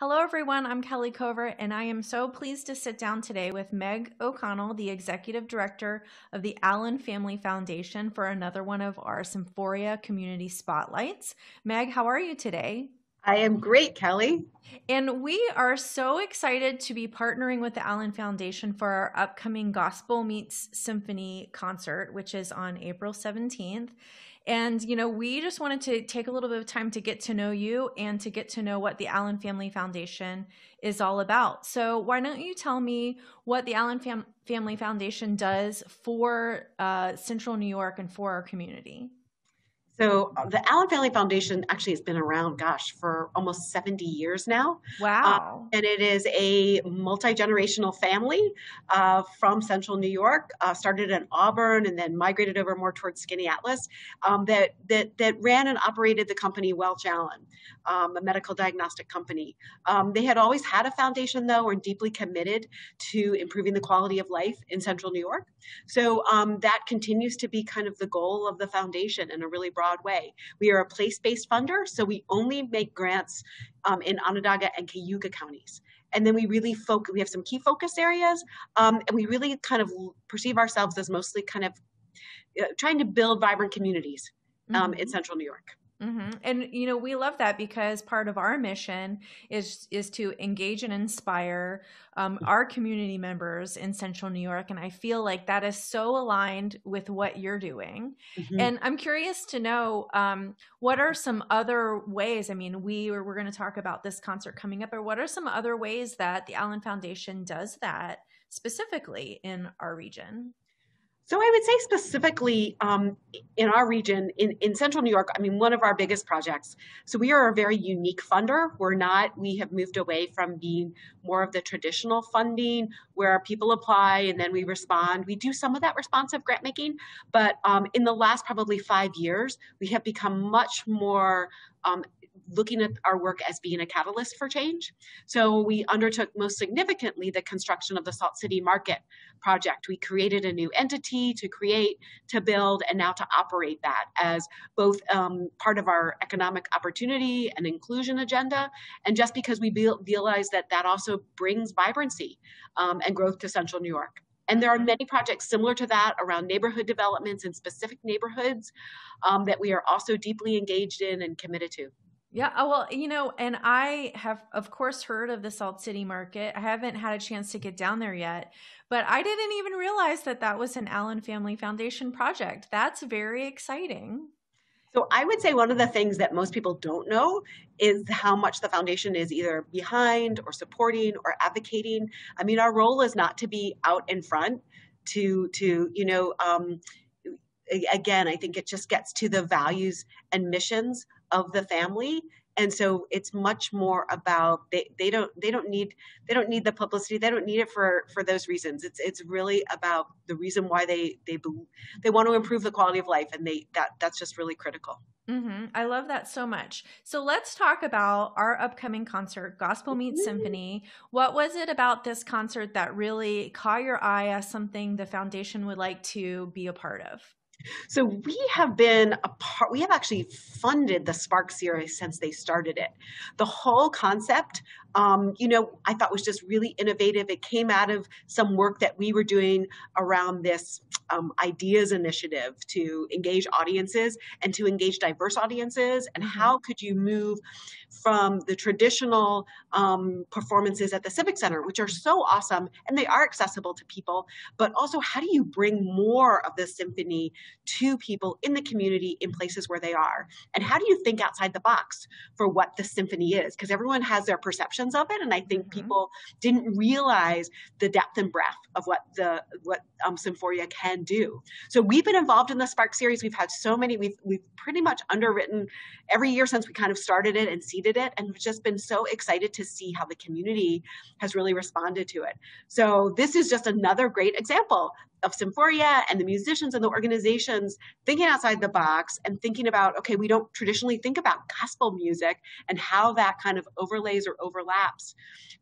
Hello, everyone. I'm Kelly Covert, and I am so pleased to sit down today with Meg O'Connell, the Executive Director of the Allyn Family Foundation, for another one of our Symphoria Community Spotlights. Meg, how are you today? I am great, Kelly. And we are so excited to be partnering with the Allyn Foundation for our upcoming Gospel Meets Symphony concert, which is on April 17th. And, we just wanted to take a little bit of time to get to know you and to get to know what the Allyn Family Foundation is all about. So why don't you tell me what the Family Foundation does for Central New York and for our community? The Allyn Family Foundation actually has been around, for almost 70 years now. Wow. And it is a multi-generational family from Central New York, started in Auburn and then migrated over more towards Skaneateles, that ran and operated the company Welch Allyn, a medical diagnostic company. They had always had a foundation, though, and deeply committed to improving the quality of life in Central New York. So that continues to be kind of the goal of the foundation in a really broad way. We are a place-based funder, so we only make grants in Onondaga and Cayuga counties. And then we really focus, we have some key focus areas, and we really kind of perceive ourselves as mostly kind of trying to build vibrant communities in Central New York. Mm-hmm. And we love that because part of our mission is to engage and inspire our community members in Central New York, and I feel like that is so aligned with what you're doing. Mm-hmm. And I'm curious to know what are some other ways. I mean, we're going to talk about this concert coming up, but what are some other ways that the Allyn Foundation does that specifically in our region? So I would say specifically in our region, in Central New York, I mean, one of our biggest projects. So we are a very unique funder. We have moved away from being more of the traditional funding where people apply and then we respond. We do some of that responsive grant making, but in the last probably 5 years, we have become much more looking at our work as being a catalyst for change. So we undertook most significantly the construction of the Salt City Market project. We created a new entity to create, to build, and now to operate that as both part of our economic opportunity and inclusion agenda. And just because we realize that that also brings vibrancy and growth to Central New York. And there are many projects similar to that around neighborhood developments in specific neighborhoods that we are also deeply engaged in and committed to. Yeah, well, and I have, of course, heard of the Salt City Market. I haven't had a chance to get down there yet, but I didn't even realize that that was an Allyn Family Foundation project. That's very exciting. So I would say one of the things that most people don't know is how much the foundation is either behind or supporting or advocating. I mean, our role is not to be out in front again, I think it just gets to the values and missions of the family. And so it's much more about they don't need the publicity. They don't need it for those reasons. It's really about the reason why they want to improve the quality of life, and that's just really critical. Mm-hmm. I love that so much. So let's talk about our upcoming concert, Gospel Meets Symphony. What was it about this concert that really caught your eye as something the foundation would like to be a part of? So we have actually funded the Spark series since they started it. The whole concept, I thought was just really innovative. It came out of some work that we were doing around this ideas initiative to engage audiences and to engage diverse audiences. And how could you move from the traditional performances at the Civic Center, which are so awesome and they are accessible to people, but also how do you bring more of the symphony to people in the community in places where they are? And how do you think outside the box for what the symphony is? Because everyone has their perceptions of it. And I think people didn't realize the depth and breadth of what Symphoria can do. So we've been involved in the Spark series. We've had so many, we've pretty much underwritten every year since we kind of started it and seeded it. And we've just been so excited to see how the community has really responded to it. So this is just another great example of Symphoria and the musicians and the organizations thinking outside the box and thinking about, okay, we don't traditionally think about gospel music and how that kind of overlays or overlaps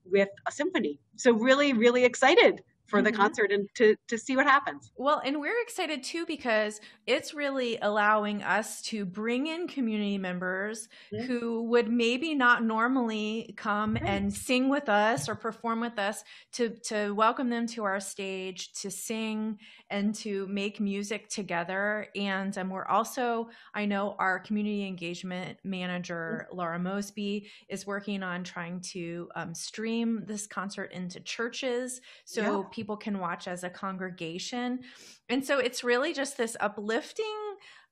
with a symphony. So really, really excited for the concert and to see what happens. Well, and we're excited too because it's really allowing us to bring in community members who would maybe not normally come and sing with us or perform with us, to welcome them to our stage to sing and to make music together. And we're also, I know our community engagement manager, Laura Mosby, is working on trying to stream this concert into churches so people can watch as a congregation. And so it's really just this uplifting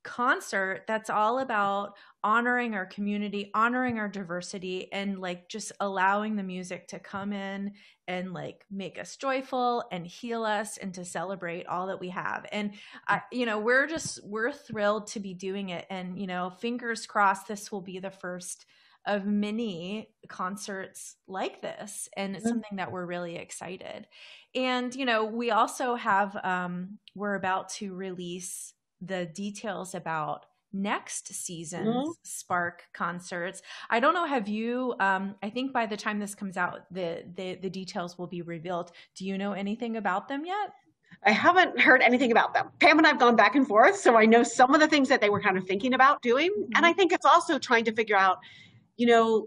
concert that's all about honoring our community, honoring our diversity, and like just allowing the music to come in and like make us joyful and heal us and to celebrate all that we have. And we're thrilled to be doing it. And fingers crossed this will be the first of many concerts like this, and it's something that we're really excited. And we also have we're about to release the details about next season's Spark concerts. I don't know, have you I think by the time this comes out the details will be revealed. Do you know anything about them yet? I haven't heard anything about them. Pam and I have gone back and forth, so I know some of the things that they were kind of thinking about doing. And I think it's also trying to figure out,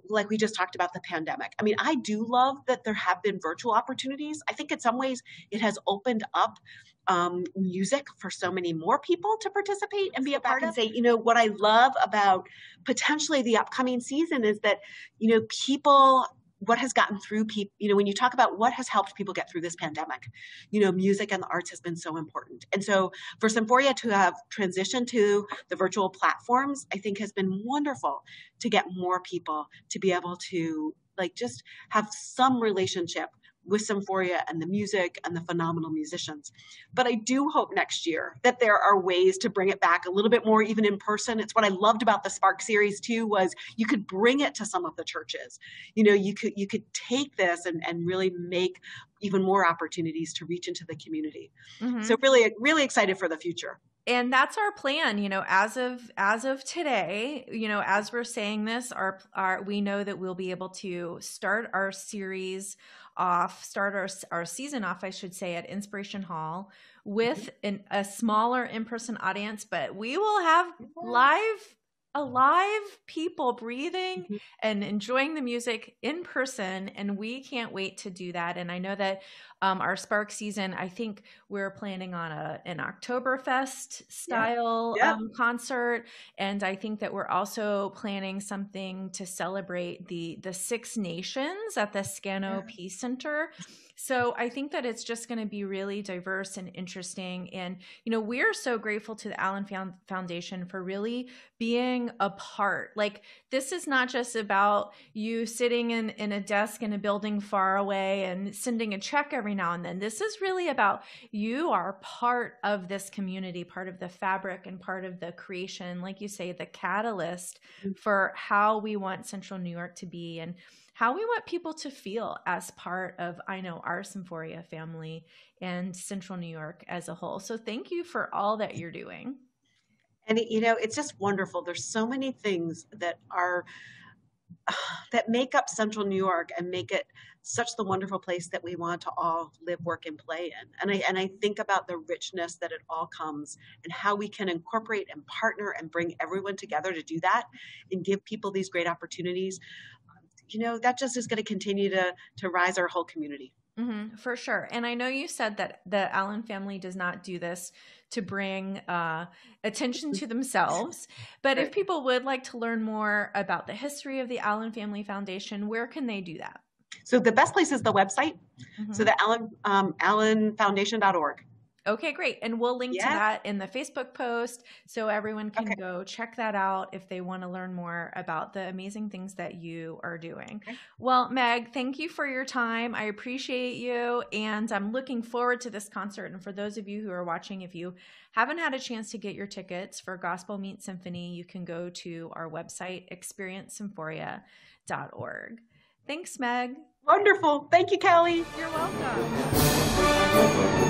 like we just talked about the pandemic. I mean, I do love that there have been virtual opportunities. I think in some ways it has opened up music for so many more people to participate and be a part of. And say, what I love about potentially the upcoming season is that, people, what has gotten through people, when you talk about what has helped people get through this pandemic, music and the arts has been so important. And so for Symphoria to have transitioned to the virtual platforms, I think has been wonderful to get more people to be able to just have some relationship with Symphoria and the music and the phenomenal musicians. But I do hope next year that there are ways to bring it back a little bit more, even in person. It's what I loved about the Spark series too, was you could bring it to some of the churches. You could take this and really make even more opportunities to reach into the community. So really, really excited for the future. And that's our plan, as of today, as we're saying this, we know that we'll be able to start our series off, our season off, I should say, at Inspiration Hall with a smaller in-person audience, but we will have alive people breathing and enjoying the music in person. And we can't wait to do that. And I know that our Spark season, I think we're planning on an Oktoberfest style concert. And I think that we're also planning something to celebrate the Six Nations at the Scano Peace Center. So I think that it's just going to be really diverse and interesting. And, we're so grateful to the Allyn Foundation for really being a part. Like, this is not just about you sitting in a desk in a building far away and sending a check every now and then. This is really about you are part of this community, part of the fabric and part of the creation, like you say, the catalyst for how we want Central New York to be and how we want people to feel as part of, our Symphoria family and Central New York as a whole. So thank you for all that you're doing. And, it's just wonderful. There's so many things that make up Central New York and make it such the wonderful place that we want to all live, work, and play in. And I think about the richness that it all comes and how we can incorporate and partner and bring everyone together to do that and give people these great opportunities. That just is going to continue to rise our whole community. For sure. And I know you said that the Allyn family does not do this to bring attention to themselves, but if people would like to learn more about the history of the Allyn Family Foundation, where can they do that? So the best place is the website. So the allynfoundation.org. Okay, great. And we'll link to that in the Facebook post so everyone can go check that out if they want to learn more about the amazing things that you are doing. Okay. Well, Meg, thank you for your time. I appreciate you. And I'm looking forward to this concert. And for those of you who are watching, if you haven't had a chance to get your tickets for Gospel Meets Symphony, you can go to our website, experiencesymphoria.org. Thanks, Meg. Wonderful. Thank you, Kelly. You're welcome.